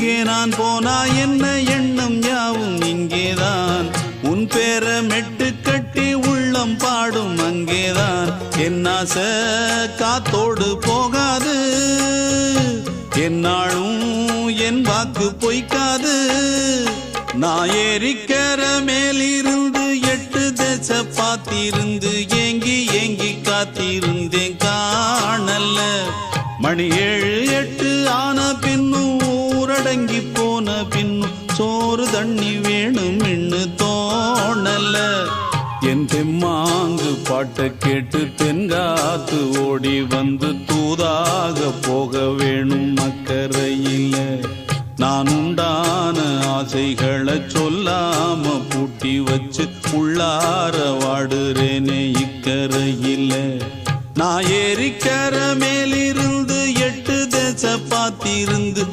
எங்கே நான் போனா என்ன எண்ணம் யாவும் இங்கேதான் உன் பேர மெட்டு கட்டி உள்ளம் பாடும் அங்கேதான் என் ஆசை காத்தோடு போகாது என்னாலும் என் வாக்கு பொய்க்காது நான் ஏறிக்கர மேலிருந்து 8 தேச பார்த்திருந்து ஏங்கி ஏங்கி காத்திருந்தேன் காணல்ல மணி 7 8 ஆன பின்னும் ஊரடங்கி போன பின்னும் சோறு தண்ணி வேணும் இன்னு தோணல என் தெம்மாங்கு பாட்டை கேட்டு தென்காத்து ஓடி வந்து தூதாக போக வேணும் அக்கறையில நான் உண்டான ஆசைகளை சொல்லாம பூட்டி வச்சு உள்ளார வாடுறேனே இக்கரையில நான் ஏறிக்கர மேலிருந்து 8 தேச பார்த்திருந்து